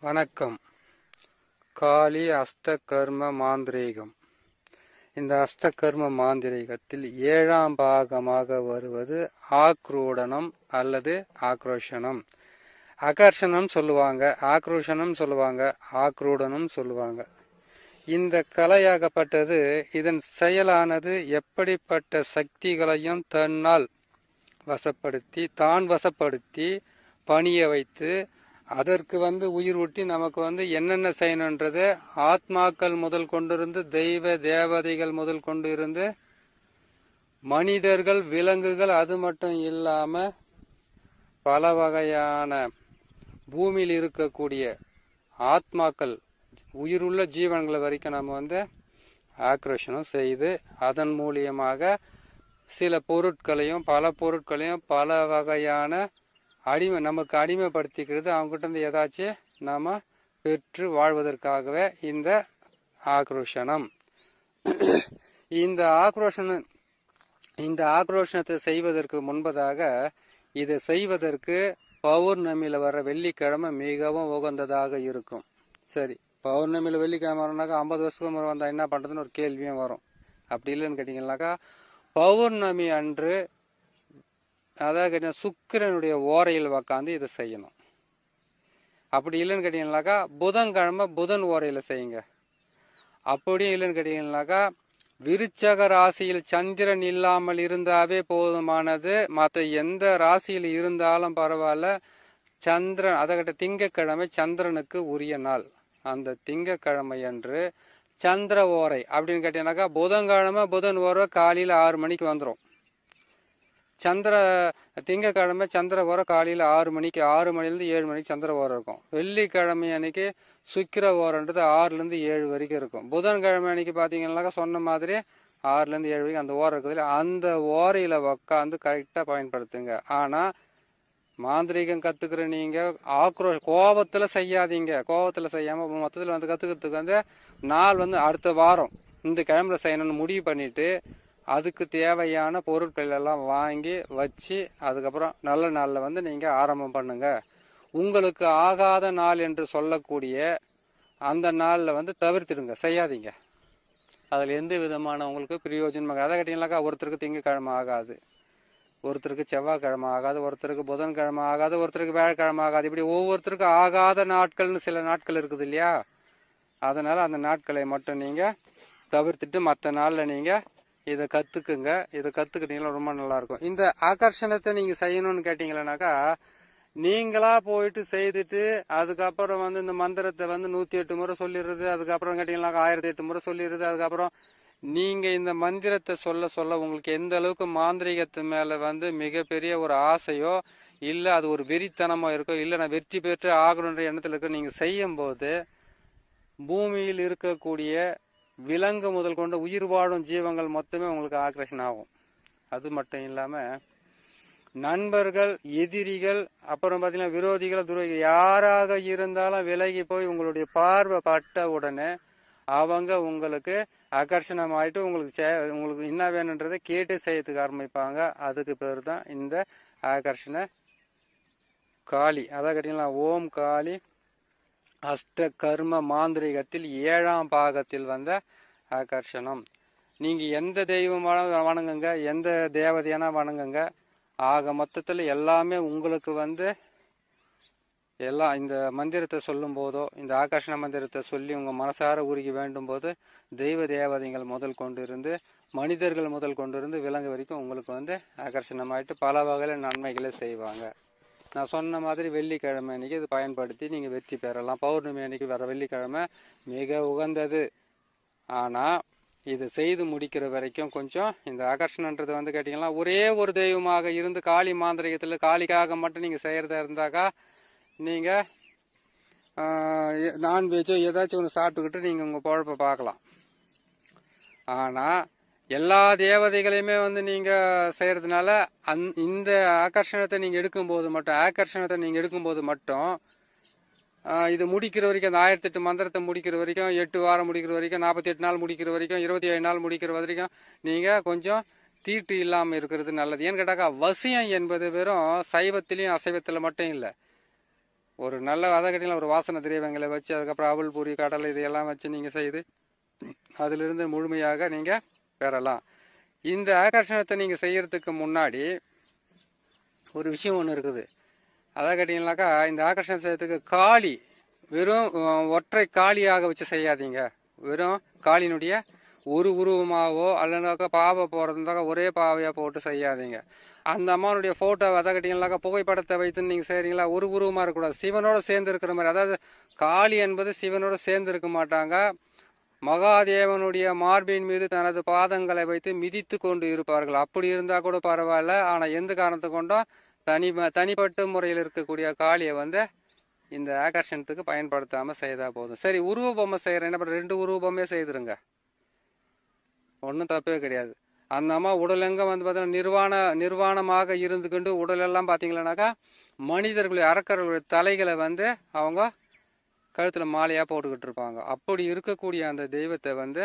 வணக்கம். காளி அஷ்டகர்ம மாந்திரீகம். இந்த அஷ்டகர்ம மாந்திரீகத்தில் 7ஆம் பாகமாக வருவது ஆக்ரூடனம் அல்லது ஆக்ரோஷனம். அகர்ஷணம் சொல்லுவாங்க, ஆக்ரோஷனம் சொல்லுவாங்க, ஆக்ரூடனம் சொல்லுவாங்க. இந்த கலையாகப்பட்டது இதன் செயலானது எப்படிப்பட்ட சக்திகளையும் தன்னால் வசப்படுத்தி பணிய வைத்து அதற்கு உயிர் ஊட்டி நமக்கு என்னென்ன செய்யணுன்றது ஆத்மாக்கள் முதல் கொண்டிருந்து தெய்வ தேவதைகள் முதல் கொண்டு இருந்து மனிதர்கள் விலங்குகள் அது மட்டும் இல்லாம பல வகையான பூமியில் இருக்கக்கூடிய ஆத்மாக்கள் உயிருள்ள ஜீவன்கள் வரைக்கும் நம்ம ஆக்ரோஷனம் செய்து அதன் மூலியமாக சில பொருட்களையும் பல வகையான நமக்கு அடிமைப்படுத்திக்கிறது. அவங்ககிட்ட ஏதாச்சும் நாம பெற்று வாழ்வதற்காகவே இந்த ஆக்ரோஷனம். இந்த ஆக்ரோஷனத்தை செய்வதற்கு முன்பதாக இதை செய்வதற்கு பௌர்ணமியில வர வெள்ளிக்கிழமை மிகவும் உகந்ததாக இருக்கும். சரி, பௌர்ணமியில வெள்ளிக்கிழமை வரனாக்கா 50 வருஷத்துக்கு முறை வந்தா என்ன பண்றதுன்னு ஒரு கேள்வியும் வரும். அப்படி இல்லைன்னு கேட்டீங்கன்னாக்கா பௌர்ணமி அன்று அதாவது சுக்கிரனுடைய ஓரையில் உக்காந்து இதை செய்யணும். அப்படி இல்லைன்னு கேட்டீங்கன்னாக்கா புதன்கிழமை புதன் ஓரையில செய்யுங்க. அப்படியும் இல்லைன்னு கேட்டீங்கன்னாக்கா விருச்சக ராசியில் சந்திரன் இல்லாமல் இருந்தாவே போதுமானது. மற்ற எந்த ராசியில் இருந்தாலும் பரவாயில்ல. சந்திரன் அதற்கிட்ட திங்கக்கிழமை சந்திரனுக்கு உரிய நாள். அந்த திங்கக்கிழமை அன்று சந்திர ஓரை அப்படின்னு கேட்டீங்கன்னாக்கா புதன்கிழமை புதன் ஓரை காலையில 6 மணிக்கு வந்துடும். திங்கக்கிழமை சந்திர ஓரம் காலையில் 6 மணிக்கு 6 மணிலேருந்து 7 மணிக்கு சந்திர ஓரம் இருக்கும். வெள்ளிக்கிழமை அன்னைக்கு சுக்கிர ஓரன்றது 6லேருந்து 7 வரைக்கும் இருக்கும். புதன்கிழமை அன்னைக்கு பார்த்தீங்கன்னாக்கா சொன்ன மாதிரி 6லேருந்து 7 வரைக்கும் அந்த ஓரம் இருக்குது. அந்த ஓரையில் உக்காந்து கரெக்டாக பயன்படுத்துங்க. ஆனால் மாந்திரீகம் கற்றுக்கிற நீங்கள் கோபத்தில் செய்யாதீங்க. கோபத்தில் செய்யாமல் மொத்தத்தில் கற்றுக்கிறதுக்கு நாள் அடுத்த வாரம் இந்த கிழமையில் செய்யணும்னு முடிவு பண்ணிட்டு அதுக்கு தேவையான பொருட்கள் எல்லாம் வாங்கி வச்சு அதுக்கப்புறம் நல்ல நாளில் நீங்கள் ஆரம்பம் பண்ணுங்க. உங்களுக்கு ஆகாத நாள் என்று சொல்லக்கூடிய அந்த நாளில் தவிர்த்திடுங்க, செய்யாதீங்க. அதில் எந்த விதமான உங்களுக்கு பிரயோஜனம். அதை கேட்டீங்கன்னாக்கா ஒருத்தருக்கு திங்கக்கிழமை ஆகாது, ஒருத்தருக்கு செவ்வாய்க்கிழமை ஆகாது, ஒருத்தருக்கு புதன்கிழமை ஆகாது, ஒருத்தருக்கு வியாழக்கிழமை ஆகாது. இப்படி ஒவ்வொருத்தருக்கு ஆகாத நாட்கள்னு சில நாட்கள் இருக்குது இல்லையா? அதனால அந்த நாட்களை மட்டும் நீங்கள் தவிர்த்துட்டு மற்ற நாளில் நீங்கள் இதை கற்றுக்குங்க. இதை கற்றுக்கிட்டீங்கன்னா ரொம்ப நல்லாயிருக்கும். இந்த ஆகர்ஷணத்தை நீங்கள் செய்யணும்னு கேட்டீங்கன்னாக்கா நீங்களா போயிட்டு செய்துட்டு அதுக்கப்புறம் இந்த மந்திரத்தை 108 முறை சொல்லிடுறது. அதுக்கப்புறம் கேட்டீங்கன்னாக்கா 1008 முறை சொல்லிடுறது. அதுக்கப்புறம் நீங்கள் இந்த மந்திரத்தை சொல்ல உங்களுக்கு எந்த அளவுக்கு மாந்திரிகத்து மேலே மிகப்பெரிய ஒரு ஆசையோ இல்லை அது ஒரு வெறித்தனமோ இருக்கோ, இல்லை நான் வெற்றி பெற்று ஆகணுன்ற எண்ணத்தில் இருக்க நீங்கள் செய்யும் போது பூமியில் இருக்கக்கூடிய விலங்கு முதல் கொண்ட உயிர் வாழும் ஜீவங்கள் மொத்தமே உங்களுக்கு ஆக்ரேஷன் ஆகும். அது மட்டும் இல்லாம நண்பர்கள், எதிரிகள், அப்புறம் பார்த்தீங்கன்னா விரோதிகள், துரோகிகள் யாராக இருந்தாலும் விலகி போய் உங்களுடைய பார்வை பட்ட உடனே அவங்க உங்களுக்கு ஆகர்ஷணம் ஆயிட்டு உங்களுக்கு என்ன வேணுன்றதை கேட்டு செய்யறதுக்கு ஆரம்பிப்பாங்க. அதுக்கு பேர் தான் இந்த ஆகர்ஷண காளி. அதான் கேட்டீங்களா, ஓம் காளி அஷ்ட கர்ம மாந்திரிகத்தில் 7ஆம் பாகத்தில் வந்த ஆகர்ஷணம். நீங்க எந்த தெய்வம் வணங்குங்க, எந்த தேவதையான வணங்குங்க. ஆக மொத்தத்தில் எல்லாமே உங்களுக்கு எல்லாம் இந்த மந்திரத்தை சொல்லும் போதோ இந்த ஆகர்ஷண மந்திரத்தை சொல்லி உங்க மனசார உருகி வேண்டும் போது தெய்வ தேவதைகள் முதல் கொண்டு இருந்து மனிதர்கள் முதல் கொண்டு இருந்து விலங்கு வரைக்கும் உங்களுக்கு ஆகர்ஷணமாயிட்டு பல வகையில நன்மைகளை செய்வாங்க. நான் சொன்ன மாதிரி வெள்ளிக்கிழமை அன்னைக்கு இது பயன்படுத்தி நீங்கள் வெற்றி பெறலாம். பௌர்ணமி அன்னைக்கு வர வெள்ளிக்கிழமை மிக உகந்தது. ஆனால் இது செய்து முடிக்கிற வரைக்கும் கொஞ்சம் இந்த ஆகர்ஷணன்றது கேட்டிங்கன்னா ஒரே ஒரு தெய்வமாக இருந்து காளி மாந்திரிகத்தில் காளிக்காக மட்டும் நீங்கள் செய்கிறதா இருந்தாக்கா நீங்கள் நான்வெஜ்ஜோ ஏதாச்சும் ஒன்று சாப்பிட்டுக்கிட்டு நீங்கள் உங்கள் பொழப்பை பார்க்கலாம். ஆனால் எல்லா தேவதைகளையுமே நீங்க செய்யறதுனால இந்த ஆகர்ஷணத்தை நீங்க எடுக்கும்போது மட்டும் இது முடிக்கிற வரைக்கும் அந்த 1008 மந்திரத்தை முடிக்கிற வரைக்கும் 8 வாரம் முடிக்கிற வரைக்கும் 48 நாள் முடிக்கிற வரைக்கும் 27 நாள் முடிக்கிற வரைக்கும் நீங்க கொஞ்சம் தீட்டு இல்லாம இருக்கிறது நல்லது. ஏன்னு கேட்டாக்கா வசியம் என்பது வெறும் சைவத்திலையும் அசைவத்துல மட்டும் இல்லை. ஒரு நல்ல அதை கேட்டீங்கன்னா ஒரு வாசனை திரவியங்களை வச்சு அதுக்கப்புறம் அவல் பூரி கடலை இதையெல்லாம் வச்சு நீங்கள் செய்து அதிலிருந்து முழுமையாக நீங்கள் பெறலாம். இந்த ஆகர்ஷணத்தை நீங்கள் செய்யறதுக்கு முன்னாடி ஒரு விஷயம் ஒன்று இருக்குது. அதை கேட்டீங்கன்னாக்கா இந்த ஆகர்ஷணம் செய்யறதுக்கு காளி வெறும் ஒற்றை காளியாக வச்சு செய்யாதீங்க. வெறும் காளியினுடைய ஒரு உருவமாகவோ அல்லனாக்கா பாவை போகிறதுனாக்கா ஒரே பாவையாக போட்டு செய்யாதீங்க. அந்த அம்மானுடைய ஃபோட்டோ அதை கேட்டீங்கன்னாக்கா புகைப்படத்தை வைத்து நீங்கள் செய்கிறீங்களா ஒரு உருவமாக இருக்கக்கூடாது, சிவனோட சேர்ந்து இருக்கிற மாதிரி. அதாவது காளி என்பது சிவனோட சேர்ந்து இருக்க மாட்டாங்க, மகாதேவனுடைய மார்பின் மீது தனது பாதங்களை வைத்து மிதித்து கொண்டு இருப்பார்கள். அப்படி இருந்தால் கூட பரவாயில்ல. ஆனால் எந்த காரணத்தை கொண்டும் தனிப்பட்ட முறையில் இருக்கக்கூடிய காளியை வந்து இந்த ஆகர்ஷணத்துக்கு பயன்படுத்தாமல் செய்தால் போதும். சரி, உருவ பொம்மை செய்கிறேன், என்ன பண்ணுற 2 உருவ பொம்மையே செய்துருங்க, ஒன்றும் தப்பே கிடையாது. அந்த அம்மா உடலெங்க வந்து பார்த்தீங்கன்னா நிர்வாணமாக இருந்துக்கிண்டு உடலெல்லாம் பார்த்தீங்கன்னாக்கா மனிதர்களுடைய அரக்கர்களுடைய தலைகளை வந்து அவங்க கழுத்தில் மாலையாக போட்டுக்கிட்டு இருப்பாங்க. அப்படி இருக்கக்கூடிய அந்த தெய்வத்தை வந்து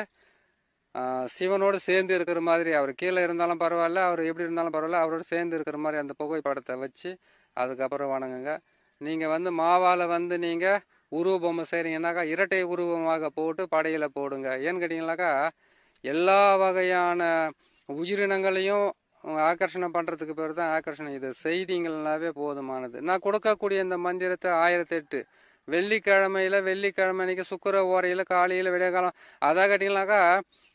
சிவனோடு சேர்ந்து இருக்கிற மாதிரி, அவர் கீழே இருந்தாலும் பரவாயில்ல, அவர் எப்படி இருந்தாலும் பரவாயில்ல, அவரோடு சேர்ந்து இருக்கிற மாதிரி அந்த புகைப்படத்தை வச்சு அதுக்கப்புறம் வணங்குங்க. நீங்கள் வந்து மாவால் வந்து நீங்கள் உருவ பொம்மை செய்கிறீங்கன்னாக்கா இரட்டை உருவமாக போட்டு படையில் போடுங்க. ஏன்னு கேட்டிங்கனாக்கா எல்லா வகையான உயிரினங்களையும் ஆகர்ஷணம் பண்ணுறதுக்கு பேர் தான் ஆகர்ஷணம். இது செய்திங்கள்னாவே போதுமானது. நான் கொடுக்கக்கூடிய இந்த மந்திரத்தை 1008 வெள்ளிக்கிழமை அன்னைக்கு சுக்கிர ஓரையில் காலையில் விடிய காலம் அதாக கேட்டிங்கனாக்கா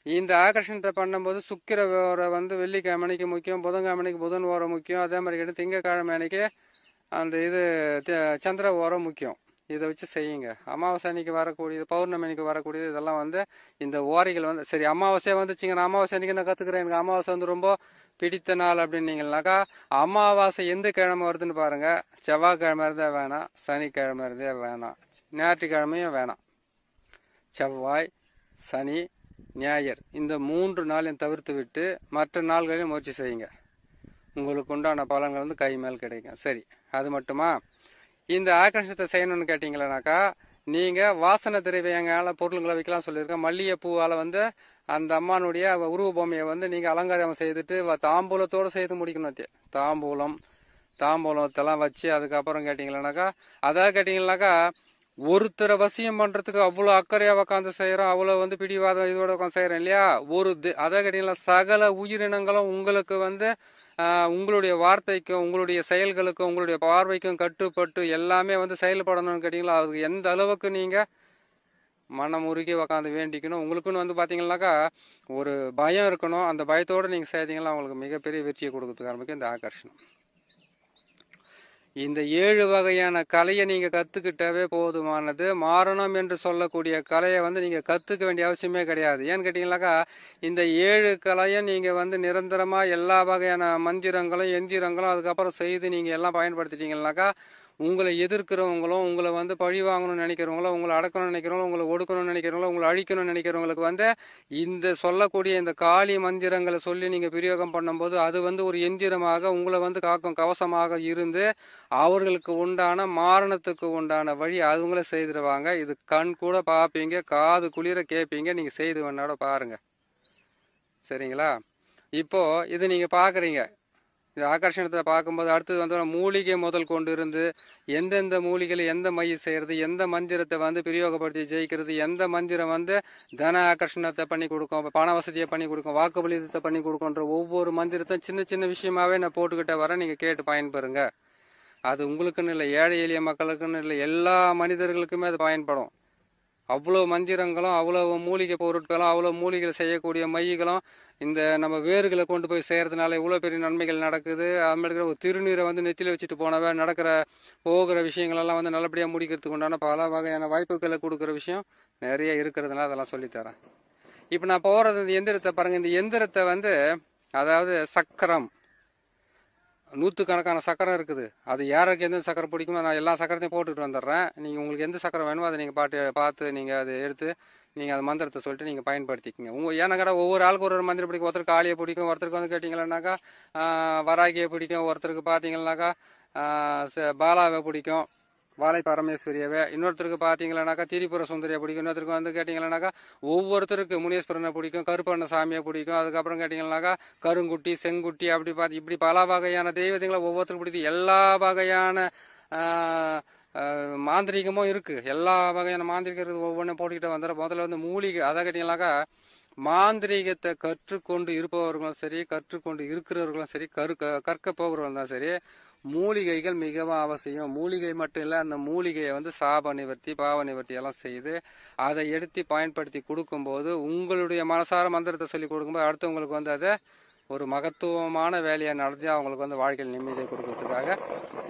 இந்த ஆகர்ஷணத்தை பண்ணும்போது சுக்கிர ஓரை வந்து வெள்ளிக்கிழமை அன்னைக்கு முக்கியம், புதன்கிழமை அன்னைக்கு புதன் ஓரை முக்கியம், அதே மாதிரி கேட்டு திங்கக்கிழமை அன்னைக்கு அந்த இது சந்திர ஓரை முக்கியம். இதை வச்சு செய்யுங்க. அமாவாசை அன்னைக்கு வரக்கூடியது, பௌர்ணமி அன்னைக்கு வரக்கூடியது, இதெல்லாம் வந்து இந்த ஓரைகள் வந்து சரி அமாவாசையாக வந்துச்சுங்க, நான் அமாவாசை அன்னைக்கு நான் கற்றுக்கிறேன், எனக்கு அமாவாசை வந்து ரொம்ப பிடித்த நாள் அப்படின்னீங்கன்னாக்கா அமாவாசை எந்த கிழமை வருதுன்னு பாருங்க. செவ்வாய்க்கிழமை இருந்தால் வேணாம், சனிக்கிழமை இருந்தே வேணாம், ஞாயிற்றுக்கிழமையும் வேணாம். செவ்வாய், சனி, ஞாயிறு இந்த 3 நாளையும் தவிர்த்து விட்டு மற்ற நாள்களையும் முயற்சி செய்யுங்க. உங்களுக்கு உண்டான பலன்கள் வந்து கை மேல் கிடைக்கும். சரி, அது மட்டுமா? இந்த ஆகர்ஷணத்தை செய்யணும்னு கேட்டீங்கன்னாக்கா நீங்கள் வாசனை திரவியங்கால பொருளுங்களை வைக்கலாம் சொல்லியிருக்கேன். மல்லிகைப்பூவால் வந்து அந்த அம்மானுடைய உருவ பொம்மையை வந்து நீங்கள் அலங்காரம் செய்துட்டு தாம்பூலத்தோடு செய்து முடிக்கணும். தாம்பூலத்தெல்லாம் வச்சு அதுக்கப்புறம் கேட்டிங்கன்னாக்கா அதாவது கேட்டிங்கன்னாக்கா ஒருத்தரை வசியம் பண்ணுறதுக்கு அவ்வளோ அக்கறையாக உட்காந்து செய்கிறோம், அவ்வளோ வந்து பிடிவாதம் இதோட உட்காந்து செய்கிறோம் இல்லையா. அதாவது கேட்டிங்கன்னா சகல உயிரினங்களும் உங்களுக்கு வந்து உங்களுடைய வார்த்தைக்கும் உங்களுடைய செயல்களுக்கும் உங்களுடைய பார்வைக்கும் கட்டுப்பட்டு எல்லாமே வந்து செயல்படணும்னு கேட்டிங்களா. அதுக்கு எந்த அளவுக்கு நீங்கள் மனம் உருகி உக்காந்து வேண்டிக்கணும். உங்களுக்குன்னு வந்து பார்த்தீங்கன்னாக்கா ஒரு பயம் இருக்கணும். அந்த பயத்தோடு நீங்கள் செய்தீங்கன்னா உங்களுக்கு மிகப்பெரிய வெற்றியை கொடுக்கறதுக்கு ஆரம்பிக்கும் இந்த ஆகர்ஷணம். இந்த 7 வகையான கலையை நீங்கள் கற்றுக்கிட்டாவே போதுமானது. மாறணும் என்று சொல்லக்கூடிய கலையை வந்து நீங்கள் கற்றுக்க வேண்டிய அவசியமே கிடையாது. ஏன்னு கேட்டிங்கனாக்கா இந்த 7 கலையும் நீங்கள் வந்து நிரந்தரமாக எல்லா வகையான மந்திரங்களும் எந்திரங்களும் அதுக்கப்புறம் செய்து நீங்கள் எல்லாம் பயன்படுத்திட்டீங்கன்னாக்கா உங்களை எதிர்க்கிறவங்களும் உங்களை வந்து பழி வாங்கணும்னு நினைக்கிறவங்களும் உங்களை அடக்கணும்னு நினைக்கிறவங்களும் உங்களை ஒடுக்கணும்னு நினைக்கிறவங்களும் உங்களை அழிக்கணும்னு நினைக்கிறவங்களுக்கு வந்து இந்த சொல்லக்கூடிய இந்த காளி மந்திரங்களை சொல்லி நீங்கள் பிரயோகம் பண்ணும்போது அது வந்து ஒரு எந்திரமாக உங்களை வந்து காக்கும் கவசமாக இருந்து அவர்களுக்கு உண்டான மாரணத்துக்கு உண்டான வழி அவங்களே செய்திருவாங்க. இது கண் கூட பார்ப்பீங்க, காது குளிர கேட்பீங்க. நீங்கள் செய்து வேணாட பாருங்க. சரிங்களா? இப்போ இது நீங்கள் பார்க்குறீங்க. இந்த ஆகர்ஷணத்தை பார்க்கும்போது அடுத்தது வந்து மூலிகை முதல் கொண்டு இருந்து எந்தெந்த மூலிகையில் எந்த மை செய்கிறது, எந்த மந்திரத்தை வந்து பிரயோகப்படுத்தி ஜெயிக்கிறது, எந்த மந்திரம் வந்து தன ஆகர்ஷணத்தை பண்ணி கொடுக்கும், பண வசதியை பண்ணி கொடுக்கும், வாக்குபலிதத்தை பண்ணி கொடுக்குன்ற ஒவ்வொரு மந்திரத்தையும் சின்ன சின்ன விஷயமாவே நான் போட்டுக்கிட்டே வரேன். நீங்கள் கேட்டு பயன்பெறுங்க. அது உங்களுக்குன்னு இல்லை, ஏழை எளிய மக்களுக்குன்னு இல்லை, எல்லா மனிதர்களுக்குமே அது பயன்படும். அவ்வளோ மந்திரங்களும் அவ்வளோ மூலிகை பொருட்களும் அவ்வளோ மூலிகைகள் செய்யக்கூடிய மைகளும் இந்த நம்ம வேர்களை கொண்டு போய் செய்கிறதுனால இவ்வளோ பெரிய நன்மைகள் நடக்குது. அதுமாதிரி ஒரு திருநீரை வந்து நெத்தியில் வச்சுட்டு போனவே போகிற விஷயங்களெல்லாம் வந்து நல்லபடியாக முடிக்கிறதுக்கு உண்டான பல வகையான வாய்ப்புகளை கொடுக்குற விஷயம் நிறைய இருக்கிறதுனால அதெல்லாம் சொல்லித்தரேன். இப்போ நான் போகிறது இந்த எந்திரத்தை பாருங்கள். இந்த எந்திரத்தை வந்து அதாவது சக்கரம், நூற்றுக்கணக்கான சக்கரம் இருக்குது. அது யாருக்கு எந்த சக்கரம் பிடிக்குமோ நான் எல்லா சக்கரத்தையும் போட்டுக்கிட்டு வந்துடுறேன். நீங்கள் உங்களுக்கு எந்த சக்கரம் வேணுமோ அதை நீங்கள் பார்த்து நீங்கள் அதை எடுத்து நீங்கள் அந்த மந்திரத்தை சொல்லிட்டு நீங்கள் பயன்படுத்திக்கங்க. ஏன்னா ஒவ்வொரு ஆளுக்கு ஒரு மந்திரம் பிடிக்கும். ஒருத்தருக்கு காளியை பிடிக்கும், ஒருத்தருக்கு வந்து கேட்டிங்கன்னாக்கா வராகியை பிடிக்கும், ஒருத்தருக்கு பார்த்தீங்கன்னாக்கா பாலாவை பிடிக்கும், வாழை பரமேஸ்வரியவே, இன்னொருத்தருக்கு பார்த்தீங்கன்னாக்கா திரிபுர சுந்தரியை பிடிக்கும், இன்னொருத்தருக்கு வந்து கேட்டிங்கன்னாக்கா ஒவ்வொருத்தருக்கு முனீஸ்வரனை பிடிக்கும், கருப்பண்ண சாமியை பிடிக்கும், அதுக்கப்புறம் கேட்டிங்கன்னாக்கா கருங்குட்டி செங்குட்டி அப்படி இப்படி பல வகையான தெய்வங்களை ஒவ்வொருத்தருக்கு பிடிக்கும். எல்லா வகையான மாந்திரிகமும் இருக்குது. எல்லா வகையான மாந்திரிகம் இருக்குது. ஒவ்வொன்றும் போட்டுக்கிட்டே வந்துடுற முதல்ல வந்து மூலிகை. அதை கேட்டிங்கனாக்கா மாந்திரீகத்தை கற்றுக்கொண்டு இருப்பவர்களும் சரி, கற்றுக்கொண்டு இருக்கிறவர்களும் சரி, கற்க போகிறவர்களும் தான் சரி, மூலிகைகள் மிகவும் அவசியம். மூலிகை மட்டும் இல்லை, அந்த மூலிகையை வந்து சாப நிவர்த்தி, பாவ நிவர்த்தி எல்லாம் செய்து அதை எடுத்து பயன்படுத்தி கொடுக்கும்போது, உங்களுடைய மனசார மந்திரத்தை சொல்லி கொடுக்கும்போது அடுத்தவங்களுக்கு வந்து அதை ஒரு மகத்துவமான வேலையை நடத்தி அவங்களுக்கு வந்து வாழ்க்கையில் நிம்மதியை கொடுக்கறதுக்காக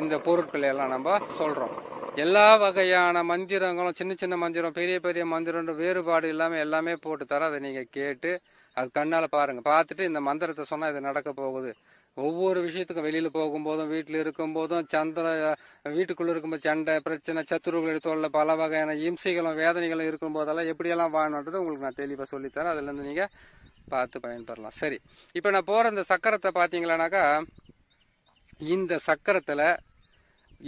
இந்த பொருட்களை எல்லாம் நம்ம சொல்கிறோம். எல்லா வகையான மந்திரங்களும், சின்ன சின்ன மந்திரம், பெரிய பெரிய மந்திரன்ற வேறுபாடு இல்லாமல் எல்லாமே போட்டு தர. அதை நீங்கள் கேட்டு அது கண்ணால் பாருங்கள். பார்த்துட்டு இந்த மந்திரத்தை சொன்னால் இது நடக்க போகுது. ஒவ்வொரு விஷயத்துக்கும் வெளியில் போகும்போதும், வீட்டில் இருக்கும்போதும், வீட்டுக்குள்ளே இருக்கும்போது சண்டை பிரச்சனை, சத்துருக்கள் தொல்லை, பல வகையான இம்சைகளும் வேதனைகளும் இருக்கும்போதெல்லாம் எப்படியெல்லாம் வாழணுன்றது உங்களுக்கு நான் தெளிவாக சொல்லித்தரேன். அதுலேருந்து நீங்கள் பார்த்து பயன்பெறலாம். சரி, இப்போ நான் போகிற இந்த சக்கரத்தை பார்த்தீங்களானாக்கா, இந்த சக்கரத்தில்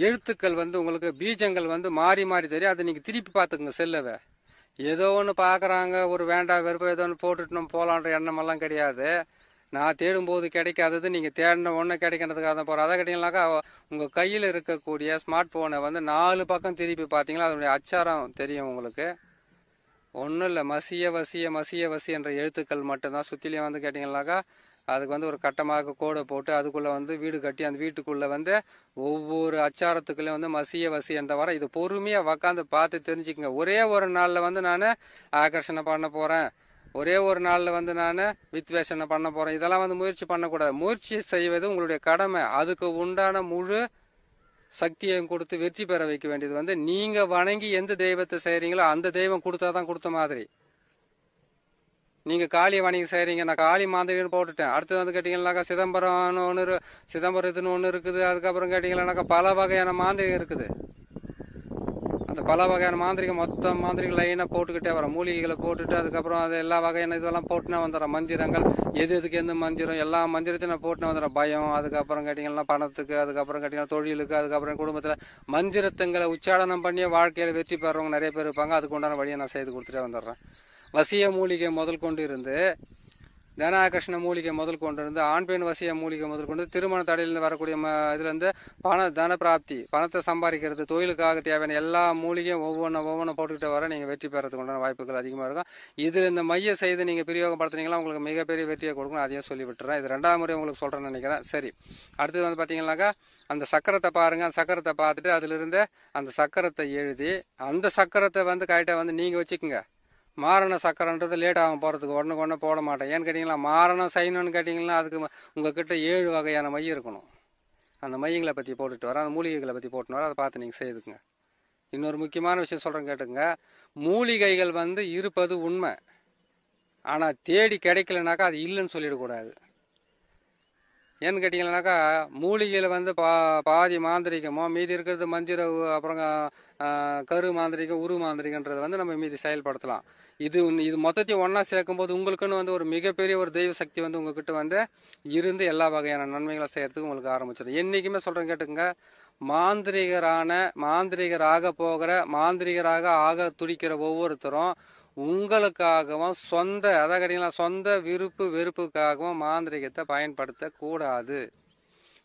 எழுத்துக்கள் வந்து உங்களுக்கு பீஜங்கள் வந்து மாறி மாறி தெரியும். அதை நீங்கள் திருப்பி பார்த்துக்குங்க. செல்லவை ஏதோ ஒன்று பார்க்குறாங்க, ஒரு வேண்டாம் வெறுப்போ ஏதோ ஒன்று போட்டுட்டு நம்ம போகலான்ற எண்ணமெல்லாம் கிடையாது. நான் தேடும்போது கிடைக்காதது நீங்கள் தேடின ஒன்று கிடைக்கிறதுக்காக தான் போகிறோம். அதை கேட்டிங்கனாக்கா உங்கள் கையில் இருக்கக்கூடிய ஸ்மார்ட் ஃபோனை வந்து 4 பக்கம் திருப்பி பார்த்தீங்களா அதனுடைய அச்சாரம் தெரியும் உங்களுக்கு. ஒன்றும் இல்லை, மசிய வசிய மசிய வசி என்ற எழுத்துக்கள் மட்டும்தான். சுற்றிலையும் வந்து கேட்டிங்கனாக்கா அதுக்கு வந்து ஒரு கட்டமாக கோடை போட்டு அதுக்குள்ளே வந்து வீடு கட்டி அந்த வீட்டுக்குள்ளே வந்து ஒவ்வொரு அச்சாரத்துக்குள்ளே வந்து மசிய வசி என்ற வர இது பொறுமையாக உக்காந்து பார்த்து தெரிஞ்சுக்கங்க. ஒரே ஒரு நாளில் வந்து நான் ஆகர்ஷணை பண்ண போகிறேன், ஒரே ஒரு நாளில் வந்து நான் வித்வேஷனை பண்ண போகிறேன், இதெல்லாம் வந்து முயற்சி பண்ணக்கூடாது. முயற்சி செய்வது உங்களுடைய கடமை. அதுக்கு உண்டான முழு சக்தியையும் கொடுத்து வெற்றி பெற வைக்க வேண்டியது வந்து நீங்கள் வணங்கி எந்த தெய்வத்தை செய்கிறீங்களோ அந்த தெய்வம் கொடுத்தா தான் கொடுத்த மாதிரி. நீங்கள் காளி வணிகம் செய்கிறீங்க, நான் காளி மாந்திரிகன்னு போட்டுட்டேன். அடுத்து வந்து கேட்டிங்கன்னாக்கா சிதம்பரம்னு ஒன்று, சிதம்பரத்துன்னு ஒன்று இருக்குது. அதுக்கப்புறம் கேட்டிங்கன்னாக்கா பல வகையான மாந்திரிகம் இருக்குது. அந்த பல வகையான மாந்திரிகம் மொத்த மாந்திரிகம் லைனாக போட்டுக்கிட்டே வரோம். மூலிகைகளை போட்டுட்டு அதுக்கப்புறம் அது எல்லா வகையான இதெல்லாம் போட்டுனா வந்துடுறோம். மந்திரங்கள் எதுக்கு எந்த மந்திரம், எல்லா மந்திரத்தையும் நான் போட்டுனா வந்துடுறேன். பயம், அதுக்கப்புறம் கேட்டிங்கன்னா பணத்துக்கு, அதுக்கப்புறம் கேட்டிங்கன்னா தொழிலுக்கு, அதுக்கப்புறம் குடும்பத்தில் மந்திரத்துங்களை உச்சாடனம் பண்ணியே வாழ்க்கையில் வெற்றி பெறவங்க நிறைய பேர் இருப்பாங்க. அதுக்கு உண்டான வழியை நான் செய்து கொடுத்துட்டே வந்துடுறேன். வசிய மூலிகை முதல் கொண்டு இருந்து, தனாகர்ஷ்ண மூலிகை முதல் கொண்டு இருந்து, ஆண் பெண் வசிய மூலிகை முதல் கொண்டு, திருமண தடையிலிருந்து வரக்கூடிய இதுலேருந்து தன பிராப்தி, பணத்தை சம்பாதிக்கிறது, தொழிலுக்காக தேவையான எல்லா மூலிகையும் ஒவ்வொன்றும் போட்டுக்கிட்டு வர நீங்கள் வெற்றி பெறதுக்கு உண்டான வாய்ப்புகள் அதிகமாக இருக்கும். இது இந்த மைய செய்து நீங்கள் பிரயோகப்படுத்துனீங்களா உங்களுக்கு மிகப்பெரிய வெற்றியை கொடுக்கணும். அதையும் சொல்லி விட்டுறேன். இது 2வது முறை உங்களுக்கு சொல்கிறேன்னு நினைக்கிறேன். சரி, அடுத்தது வந்து பார்த்தீங்கன்னாக்கா அந்த சக்கரத்தை பாருங்கள். அந்த சக்கரத்தை பார்த்துட்டு அதிலிருந்து அந்த சக்கரத்தை எழுதி அந்த சக்கரத்தை வந்து கரெக்டாக வந்து நீங்கள் வச்சுக்கோங்க. மாரண சக்கரன்றது லேட் ஆகும் போகிறதுக்கு, ஒன்றுக்கு ஒன்று போட மாட்டேன். ஏன்னு கேட்டிங்களா, மாரணம் செய்யணும்னு கேட்டிங்கன்னா அதுக்கு உங்கள்கிட்ட 7 வகையான மையம் இருக்கணும். அந்த மையங்களை பற்றி போட்டுட்டு வரேன், அந்த மூலிகைகளை பற்றி போட்டுன்னு வரேன். அதை பார்த்து நீங்கள் செய்துக்குங்க. இன்னொரு முக்கியமான விஷயம் சொல்கிறேன் கேட்டுங்க. மூலிகைகள் வந்து இருப்பது உண்மை, ஆனால் தேடி கிடைக்கலனாக்கா அது இல்லைன்னு சொல்லிடக்கூடாது. ஏன்னு கேட்டிங்கன்னாக்கா மூலிகையில் வந்து பாதி மாந்திரிகமோ மீதி இருக்கிறது மந்திர, அப்புறம் கரு மாந்திரிகம், உரு மாந்திரிகன்றதை வந்து நம்ம மீதி செயல்படுத்தலாம். இது மொத்தத்தையும் ஒன்றா சேர்க்கும்போது உங்களுக்குன்னு வந்து ஒரு மிகப்பெரிய ஒரு தெய்வ சக்தி வந்து உங்ககிட்ட வந்து இருந்து எல்லா வகையான நன்மைகளை செய்யறதுக்கு உங்களுக்கு ஆரம்பிச்சிடும். என்றைக்குமே சொல்கிறேன் கேட்டுங்க, மாந்திரிகராக போகிற, மாந்திரிகராக ஆக துடிக்கிற ஒவ்வொருத்தரும் உங்களுக்காகவும் அதாவது கேட்டிங்கன்னா சொந்த விருப்பு வெறுப்புக்காகவும் மாந்திரிகத்தை பயன்படுத்தக்கூடாது.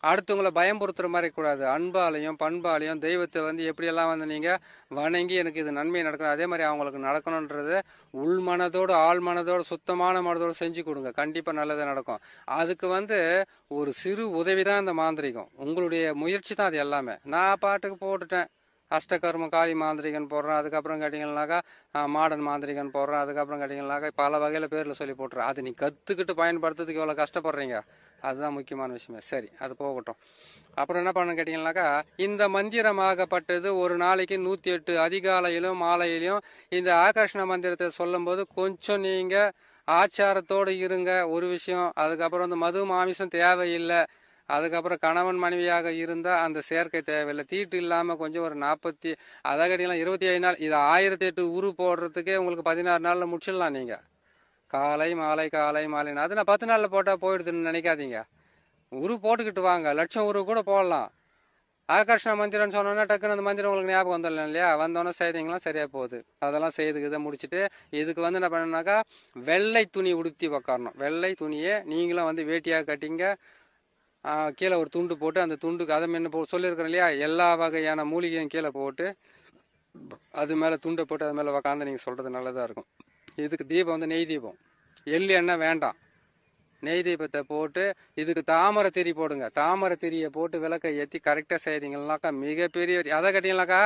அடுத்தவங்களை பயம்படுத்துகிற மாதிரி கூடாது. அன்பாலையும் பண்பாலையும் தெய்வத்தை வந்து எப்படியெல்லாம் வந்து நீங்கள் வணங்கி எனக்கு இது நன்மை நடக்கணும், அதே மாதிரி அவங்களுக்கு நடக்கணுன்றது உள்மனதோடு ஆழ்மனதோடு சுத்தமான மனதோடு செஞ்சு கொடுங்க. கண்டிப்பாக நல்லது நடக்கும். அதுக்கு வந்து ஒரு சிறு உதவி தான் இந்த மாந்திரிகம். உங்களுடைய முயற்சி தான் அது எல்லாமே. நான் பாட்டுக்கு போட்டுட்டேன், அஷ்டகர்ம காளி மாந்திரிகன் போடுறேன், அதுக்கப்புறம் கேட்டிங்கன்னாக்கா மாடர்ன் மாந்திரிகன் போடுறேன், அதுக்கப்புறம் கேட்டிங்கன்னாக்கா பல வகையில் பேரில் சொல்லி போட்டுறேன். அது நீ கற்றுக்கிட்டு பயன்படுத்துறதுக்கு எவ்வளோ கஷ்டப்படுறீங்க, அதுதான் முக்கியமான விஷயமே. சரி, அது போகட்டும். அப்புறம் என்ன பண்ண கேட்டிங்கன்னாக்கா, இந்த மந்திரமாகப்பட்டது ஒரு நாளைக்கு 108 அதிகாலையிலும் மாலையிலும் இந்த ஆகர்ஷண மந்திரத்தை சொல்லும்போது கொஞ்சம் நீங்கள் ஆச்சாரத்தோடு இருங்க. ஒரு விஷயம், அதுக்கப்புறம் வந்து மது மாமிசம் தேவையில்லை. அதுக்கப்புறம் கணவன் மனைவியாக இருந்தால் அந்த சேர்க்கை தேவையில்லை. தீட்டு இல்லாமல் கொஞ்சம் ஒரு 40 அதை கேட்டிங்கன்னா 25 நாள், இதை 1008 உரு போடுறதுக்கே உங்களுக்கு 16 நாளில் முடிச்சிடலாம். நீங்கள் காலை மாலை காலை மாலைன்னு அது நான் 10 நாளில் போட்டால் போயிடுதுன்னு நினைக்காதீங்க. உரு போட்டுக்கிட்டு வாங்க, லட்சம் உரு கூட போடலாம். ஆகர்ஷண மந்திரம்னு சொன்னோன்னா டக்குன்னு அந்த மந்திரம் உங்களுக்கு ஞாபகம் வந்துடலாம் இல்லையா? வந்தோன்னே செய்தீங்களா சரியாக போகுது. அதெல்லாம் செய்துக்கு இதை முடிச்சுட்டு இதுக்கு வந்து என்ன பண்ணணுன்னாக்கா வெள்ளை துணி உடுத்தி உக்காரணும். வெள்ளை துணியை நீங்களும் வந்து வேட்டியாக கட்டிங்க. கீழே ஒரு துண்டு போட்டு அந்த துண்டுக்கு அதை முன்ன சொல்லியிருக்கிறேன் இல்லையா, எல்லா வகையான மூலிகையும் கீழே போட்டு அது மேலே துண்டை போட்டு அது மேலே உக்காந்து நீங்கள் சொல்கிறது நல்லதாக இருக்கும். இதுக்கு தீபம் வந்து நெய் தீபம், எள்ளு எண்ணெய் வேண்டாம். நெய் தீபத்தை போட்டு இதுக்கு தாமரை திரி போடுங்க. தாமரை திரியை போட்டு விளக்கை ஏற்றி கரெக்டாக செய்தீங்கன்னாக்கா மிகப்பெரிய அதை கட்டிங்கனாக்கா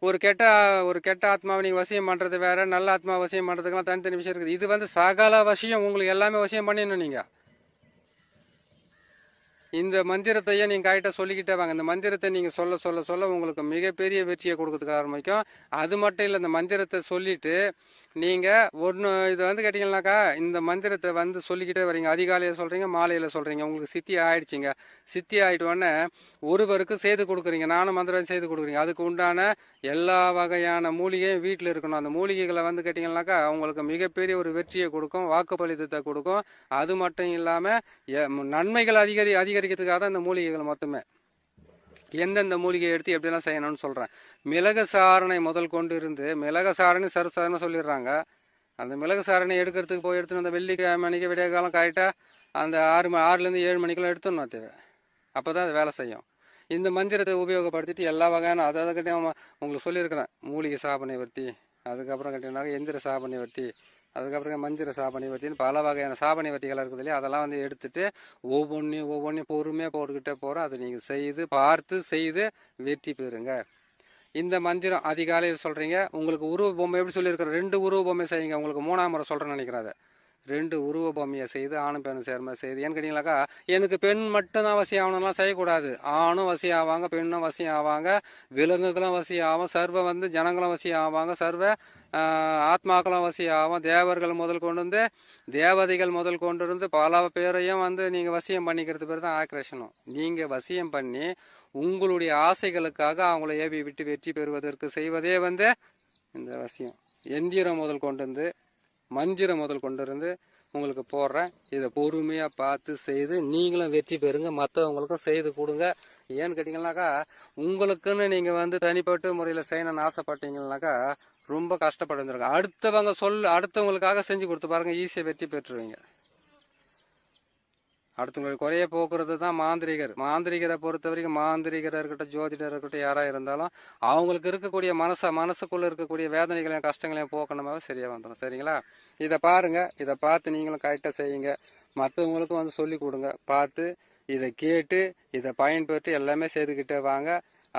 ஒரு கெட்ட ஆத்மாவை நீங்கள் வசியம் பண்ணுறது வேற, நல்ல ஆத்மா வசியம் பண்ணுறதுக்கெல்லாம் தனித்தனி விஷயம் இருக்குது. இது வந்து சகல வசியம், உங்களுக்கு எல்லாமே வசியம் பண்ணிடணும். நீங்கள் இந்த மந்திரத்தையே நீங்கள் கரெக்டாக சொல்லிக்கிட்டே வாங்க. இந்த மந்திரத்தை நீங்கள் சொல்ல சொல்ல சொல்ல உங்களுக்கு மிகப்பெரிய வெற்றியை கொடுக்கறதுக்கு ஆரம்பிக்கும். அது மட்டும் இல்லை, இந்த மந்திரத்தை சொல்லிட்டு நீங்கள் ஒன்று இது வந்து கேட்டிங்கன்னாக்கா இந்த மந்திரத்தை வந்து சொல்லிக்கிட்டே வரீங்க. அதிகாலையில் சொல்கிறீங்க, மாலையில் சொல்கிறீங்க, உங்களுக்கு சித்தி ஆயிடுச்சிங்க. சித்தி ஆகிட்டோடனே ஒருவருக்கு செய்து கொடுக்குறீங்க, நானும் மந்திரம் செய்து கொடுக்குறீங்க. அதுக்கு உண்டான எல்லா வகையான மூலிகையும் வீட்டில் இருக்கணும். அந்த மூலிகைகளை வந்து கேட்டிங்கன்னாக்கா உங்களுக்கு மிகப்பெரிய ஒரு வெற்றியை கொடுக்கும், வாக்குப்பளித்தத்தை கொடுக்கும். அது மட்டும் இல்லாமல் நன்மைகள் அதிகரிக்கிறதுக்காக தான் இந்த மூலிகைகள் மொத்தமே. எந்தெந்த மூலிகையை எடுத்து எப்படிலாம் செய்யணும்னு சொல்கிறேன். மிளகு சாரணை முதல் கொண்டு இருந்து, மிளகு சாரணை சர்வசாதாரணமாக சொல்லிடுறாங்க. அந்த மிளகு சாரணை எடுக்கிறதுக்கு எடுத்துன்னு அந்த வெள்ளிக்கிழமை அன்றைக்கி விடிய காலம் கரெக்டாக அந்த 6 7 மணிக்கெல்லாம் எடுத்துடணும் தேவை. அப்போ தான் அது வேலை செய்யும். இந்த மந்திரத்தை உபயோகப்படுத்திட்டு எல்லா வகையான அதாவது கட்டியும் உங்களுக்கு சொல்லியிருக்கிறேன். மூலிகை சாபனை வர்த்தி, அதுக்கப்புறம் கட்டினாக்க எந்திர சாபனை வர்த்தி, அதுக்கப்புறம் மந்திர சாபனை வர்த்தின்னு பல வகையான சாபனை வர்த்திகள் இருக்குது இல்லையா, அதெல்லாம் வந்து எடுத்துட்டு ஒவ்வொன்றையும் பொறுமையாக போட்டுக்கிட்டே போகிறோம். அதை நீங்கள் பார்த்து செய்து வெற்றி பெறுங்க. இந்த மந்திரம் அதிகாலையில் சொல்கிறீங்க. உங்களுக்கு உருவ பொம்மை எப்படி சொல்லியிருக்கிறேன், 2 உருவ பொம்மை செய்யுங்க. உங்களுக்கு 3ஆம் முறை சொல்கிறேன்னு நினைக்கிறேன். அதை 2 உருவ பொம்மையை செய்து ஆணும் பெண்ணும் சேர்மை செய்து. ஏன்னு கேட்டிங்களாக்கா, எனக்கு பெண் மட்டும்தான் வசியம் ஆகணும்லாம் செய்யக்கூடாது. ஆணும் வசியம் ஆவாங்க, பெண்ணும் வசியம் ஆவாங்க, விலங்குகளும் வசியம் ஆகும், சர்வ வந்து ஜனங்களும் வசியம் ஆவாங்க, சர்வ ஆத்மாக்களும் வசியம் ஆகும். தேவர்கள் முதல் கொண்டு வந்து தேவதைகள் முதல் கொண்டு இருந்து பல பேரையும் வந்து நீங்கள் வசியம் பண்ணிக்கிறது பேர் தான் ஆக்ரேஷனும். நீங்கள் வசியம் பண்ணி உங்களுடைய ஆசைகளுக்காக அவங்கள ஏவி விட்டு வெற்றி பெறுவதற்கு செய்வதே வந்து இந்த வசியம். எந்திரம் முதல் கொண்டு வந்து மந்திரம் முதல் கொண்டு இருந்து உங்களுக்கு போடுறேன். இதை பொறுமையாக பார்த்து செய்து நீங்களும் வெற்றி பெறுங்க, மற்றவங்களுக்கும் செய்து கொடுங்க. ஏன்னு கேட்டிங்கன்னாக்கா, உங்களுக்குன்னு நீங்கள் வந்து தனிப்பட்ட முறையில் செய்யணும்னு ஆசைப்பட்டீங்கன்னாக்கா ரொம்ப கஷ்டப்படுந்துருங்க. அடுத்தவங்களுக்காக செஞ்சு கொடுத்து பாருங்க, ஈஸியாக வெற்றி பெற்றுருவீங்க. அடுத்தவங்களுக்கு குறைய போக்குறது தான் மாந்திரிகரை பொறுத்த வரைக்கும், மாந்திரிகராக இருக்கட்டும், ஜோதிடர் இருக்கட்டும், யாராக இருந்தாலும் அவங்களுக்கு இருக்கக்கூடிய மனசுக்குள்ளே இருக்கக்கூடிய வேதனைகளையும் கஷ்டங்களையும் போக்கணுமாவே சரியாக வந்துடும். சரிங்களா? இதை பாருங்க, இதை பார்த்து நீங்களும் கரெக்டாக செய்யுங்க, மற்றவங்களுக்கும் வந்து சொல்லி கொடுங்க. பார்த்து இதை கேட்டு இதை பயன்பெற்று எல்லாமே செய்துக்கிட்டே வாங்க.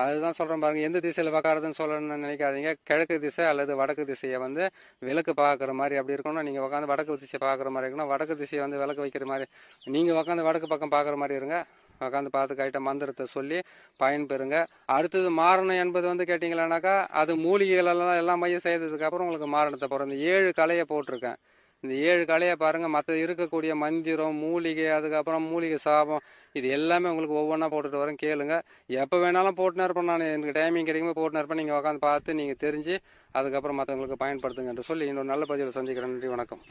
அதுதான் சொல்கிறேன் பாருங்க. எந்த திசையில் உக்காருதுன்னு சொல்லணும்னு நினைக்காதீங்க. கிழக்கு திசை அல்லது வடக்கு திசையை வந்து விளக்கு பார்க்குற மாதிரி அப்படி இருக்கணும். நீங்கள் உட்காந்து வடக்கு திசையை பார்க்குற மாதிரி இருக்கணும். வடக்கு திசையை வந்து விளக்கு வைக்கிற மாதிரி நீங்கள் உட்காந்து வடக்கு பக்கம் பார்க்குற மாதிரி இருங்க. உட்காந்து பார்த்து கரெக்டாக மந்திரத்தை சொல்லி பயன்பெறுங்க. அடுத்தது மாரணம் என்பது வந்து கேட்டிங்களானாக்கா, அது மூலிகைகளெல்லாம் எல்லாம் மையம் செய்ததுக்கப்புறம் உங்களுக்கு மாரணத்தை போகிறோம். இந்த 7 கலையை போட்டிருக்கேன். இந்த 7 கலையை பாருங்கள். மற்ற இருக்கக்கூடிய மந்திரம், மூலிகை, அதுக்கப்புறம் மூலிகை சாபம், இது எல்லாமே உங்களுக்கு ஒவ்வொன்றா போட்டுட்டு வரேன். கேளுங்க. எப்போ வேணாலும் போட்டுன்னு இருப்பேன். நான் எனக்கு டைமிங் கிடைக்கும்போது போட்டுன்னு இருப்பேன். நீங்கள் உட்காந்து பார்த்து நீங்கள் தெரிஞ்சு அதுக்கப்புறம் மற்றவங்களுக்கு பயன்படுத்துங்க என்று சொல்லி இன்னொரு நல்ல பதிவில் சந்திக்கிறேன். நன்றி, வணக்கம்.